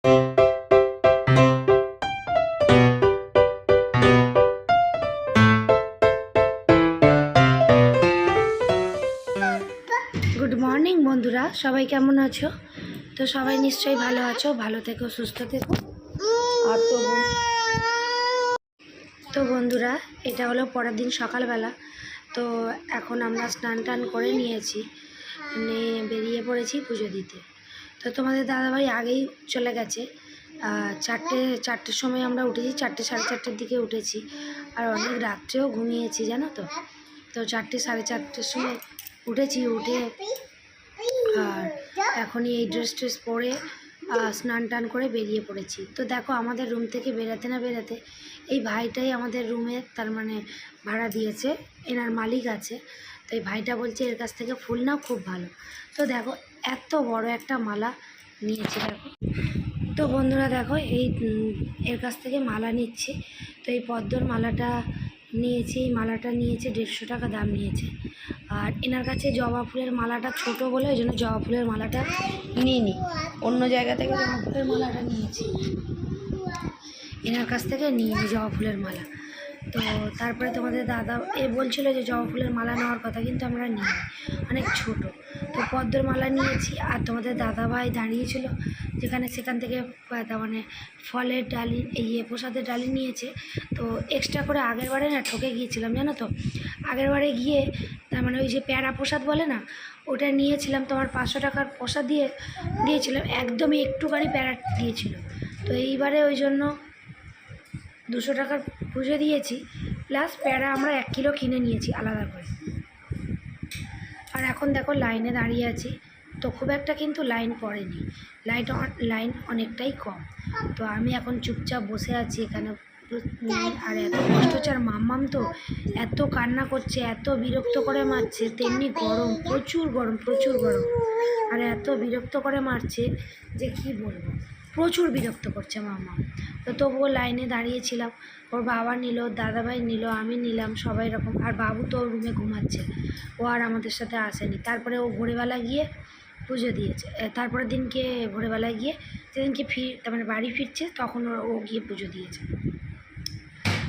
Good morning বন্ধুরা, সবাই কেমন আছো? তো সবাই নিশ্চয়ই ভালো আছো, ভালো থেকো, সুস্থ থেকো। আর তো বন্ধুরা, এটা হলো পরের দিন সকালবেলা। তো এখন আমরা স্নান টান করে নিয়েছি, বেরিয়ে পড়েছি পুজো দিতে। তো তোমাদের দাদাভাই আগেই চলে গেছে। চারটের সময় আমরা উঠেছি, 4টে সাড়ে 4টের দিকে উঠেছি। আর অনেক রাত্রেও ঘুমিয়েছি জানো তো। তো 4টে সাড়ে 4টের সময় উঠেছি, উঠে আর এখনই এই ড্রেস পরে স্নান টান করে বেরিয়ে পড়েছি। তো দেখো, আমাদের রুম থেকে বেরাতে না বেরাতে এই ভাইটাই আমাদের রুমে তার মানে ভাড়া দিয়েছে, এনার মালিক আছে। তো এই ভাইটা বলছে এর কাছ থেকে ফুল নাও, খুব ভালো। তো দেখো, এত বড় একটা মালা নিয়েছে দেখো। তো বন্ধুরা দেখো, এর কাছ থেকে মালা নিচ্ছি। তো এই পদ্মর মালাটা নিয়েছি, এই মালাটা নিয়েছে 150 টাকা দাম নিয়েছে। আর এনার কাছে জবা ফুলের মালাটা ছোট বলে ওই জন্য জবা ফুলের মালাটা নিইনি, অন্য জায়গা থেকে জবা ফুলের মালাটা নিয়েছি, এনার কাছ থেকে নিইনি জবা ফুলের মালা। তো তারপরে তোমাদের দাদা বলছিল যে জবা ফুলের মালা নেওয়ার কথা, কিন্তু আমরা নিই, অনেক ছোট। তো পদ্মর মালা নিয়েছি। আর তোমাদের দাদাভাই দাঁড়িয়েছিল যেখানে, সেখান থেকে তার মানে ফলের ডালি প্রসাদের ডালি নিয়েছে। তো এক্সট্রা করে আগের বারে না ঠকে গিয়েছিলাম জানো তো। আগের বারে গিয়ে তার মানে ওই যে প্যারা প্রসাদ বলে না, ওটা নিয়েছিলাম, তোমার 500 টাকার প্রসাদ দিয়েছিলাম, একদমই একটুখানি প্যারা দিয়েছিল। তো এইবারে ওই জন্য 200 টাকার পুজো দিয়েছি, প্লাস প্যারা আমরা 1 কিলো কিনে নিয়েছি আলাদা করে। আর এখন দেখো লাইনে দাঁড়িয়ে আছি, তো খুব একটা কিন্তু লাইন পড়েনি, লাইন অনেকটাই কম। তো আমি এখন চুপচাপ বসে আছি এখানে। আর এত কষ্ট হচ্ছে, আর মাম্মাম তো এত কান্না করছে, এত বিরক্ত করে মারছে, তেমনি গরম, প্রচুর গরম। আর এত বিরক্ত করে মারছে যে কি বলবো, প্রচুর বিরক্ত করছে মাম্মাম। তো তবুও লাইনে দাঁড়িয়েছিলাম, ওর বাবা নিল, দাদাভাই নিল, আমি নিলাম, সবাই রকম। আর বাবু তো রুমে ঘুমাচ্ছে, ও আর আমাদের সাথে আসেনি। তারপরে ও ভোরবেলা গিয়ে পুজো দিয়েছে, তারপরের দিনকে ভোরবেলায় গিয়ে যেদিনকে তার মানে বাড়ি ফিরছে তখন ও গিয়ে পুজো দিয়েছে।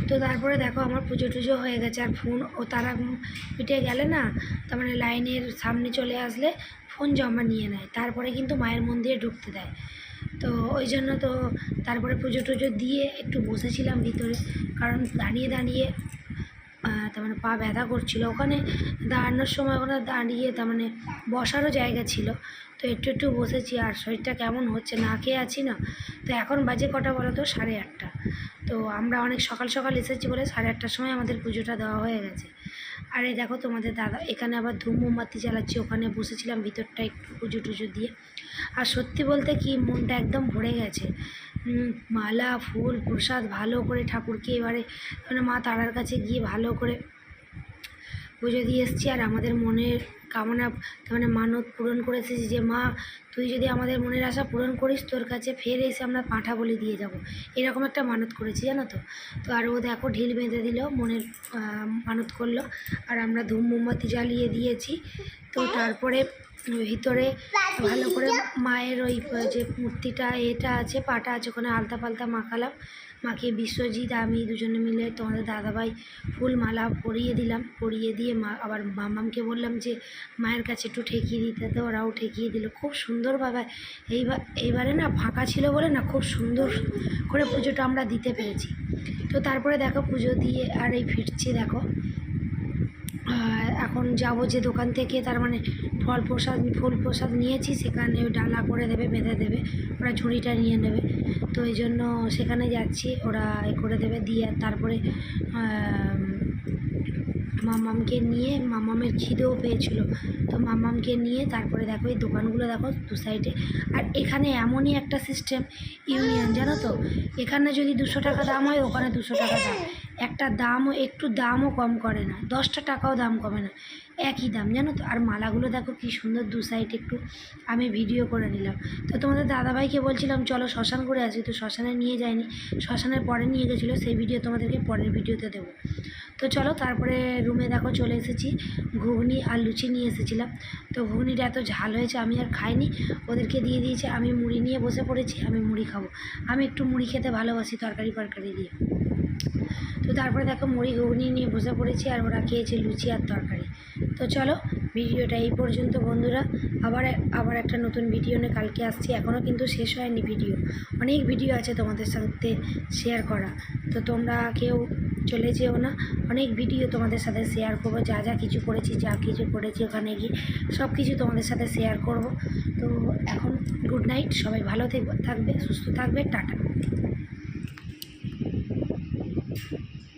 তো তারপরে দেখো আমার পুজো টুজো হয়ে গেছে। আর ফোন ও তারা পিঠে গেলে না, তার মানে লাইনের সামনে চলে আসলে ফোন জমা নিয়ে নেয়, তারপরে কিন্তু মায়ের মন্দিরে ঢুকতে দেয়। তো ওই জন্য তো তারপরে পুজো টুজো দিয়ে একটু বসেছিলাম ভিতরে, কারণ দাঁড়িয়ে তার মানে পা ব্যথা করছিল। ওখানে দাঁড়ানোর সময় ওখানে দাঁড়িয়ে তার মানে বসারও জায়গা ছিল, তো একটু বসেছি। আর শরীরটা কেমন হচ্ছে, না খেয়ে আছি না। তো এখন বাজে কটা বলো তো, 8:30। তো আমরা অনেক সকাল এসেছি বলে 8:30টার সময় আমাদের পুজোটা দেওয়া হয়ে গেছে। আর এই দেখো তোমাদের দাদা এখানে আবার ধূপ মোমবাতি জ্বালাচ্ছি, ওখানে বসেছিলাম ভিতরটা একটু পুজো টুজো দিয়ে। আর সত্যি বলতে কি, মনটা একদম ভরে গেছে। মালা ফুল প্রসাদ ভালো করে ঠাকুরকে এবারে মানে মা তারার কাছে গিয়ে ভালো করে পুজো দিয়ে এসেছি। আর আমাদের মনের কামনা মানে মানত পূরণ করে এসেছি যে মা, তুই যদি আমাদের মনের আশা পূরণ করিস, তোর কাছে ফের এসে আমরা পাঁঠা বলি দিয়ে যাব, এরকম একটা মানত করেছি জানো তো। তো আর ও দেখো ঢিল বেঁধে দিল, মনের মানত করলো। আর আমরা ধূপ মোমবাতি জ্বালিয়ে দিয়েছি। তো তারপরে ভিতরে ভালো করে মায়ের ওই যে মূর্তিটা এটা আছে, পাটা আছে, ওখানে আলতা পালতা মাখালাম, মাকে বিশ্বজিৎ আমি দুজনে মিলে তোমাদের দাদাভাই ফুল মালা পরিয়ে দিলাম। পরিয়ে দিয়ে মা আবার মামামকে বললাম যে মায়ের কাছে একটু ঠেকিয়ে দিতে, তো ওরাও ঠেকিয়ে দিল খুব সুন্দরভাবে। এইবারে না ফাঁকা ছিল বলে না, খুব সুন্দর করে পুজোটা আমরা দিতে পেরেছি। তো তারপরে দেখো পুজো দিয়ে আর এই ফিরছি দেখো। এখন যাব যে দোকান থেকে তার মানে ফুল প্রসাদ নিয়েছি, সেখানে ডালা করে দেবে, বেঁধে দেবে, ওরা ঝুড়িটা নিয়ে নেবে। তো এই জন্য সেখানে যাচ্ছি, ওরা করে দেবে দিয়ে। তারপরে মামামকে নিয়ে, মামামের খিদেও পেয়েছিল, তো মামামকে নিয়ে তারপরে দেখো এই দোকানগুলো দেখো দু সাইডে। আর এখানে এমনই একটা সিস্টেম, ইউনিয়ন জানো তো, এখানে যদি 200 টাকা দাম হয়, ওখানে 200 টাকা দাম, একটা দামও কম করে না, 10টা টাকাও দাম কমে না, একই দাম জানো তো। আর মালাগুলো দেখো কি সুন্দর, দু সাইড একটু আমি ভিডিও করে নিলাম। তো তোমাদের দাদাভাইকে বলছিলাম চলো শ্মশান করে আসি, তো শ্মশানে নিয়ে যায়নি, শ্মশানের পরে নিয়ে গেছিলো, সেই ভিডিও তোমাদেরকে পরের ভিডিওতে দেবো। তো চলো তারপরে রুমে দেখো চলে এসেছি, ঘুগনি আর লুচি নিয়ে এসেছিলাম। তো ঘুগনিটা এত ঝাল হয়েছে আমি আর খাইনি, ওদেরকে দিয়ে দিয়েছি। আমি মুড়ি নিয়ে বসে পড়েছি, আমি মুড়ি খাবো। আমি একটু মুড়ি খেতে ভালোবাসি তরকারি ফরকারি দিয়ে। তো তারপরে দেখো মুড়ি ঘুগনি নিয়ে বসে পড়েছি, আর ওরা খেয়েছে লুচি আর তরকারি। তো চলো ভিডিওটা এই পর্যন্ত বন্ধুরা, আবার একটা নতুন ভিডিও নিয়ে কালকে আসছি। এখনও কিন্তু শেষ হয়নি ভিডিও, অনেক ভিডিও আছে তোমাদের সাথে শেয়ার করা। তো তোমরা কেউ চলে যেও না, অনেক ভিডিও তোমাদের সাথে শেয়ার করবো, যা যা কিছু করেছি ওখানে গিয়ে সব কিছু তোমাদের সাথে শেয়ার করব। তো এখন গুড নাইট, সবাই ভালো থাকবে, সুস্থ থাকবে, টাটা।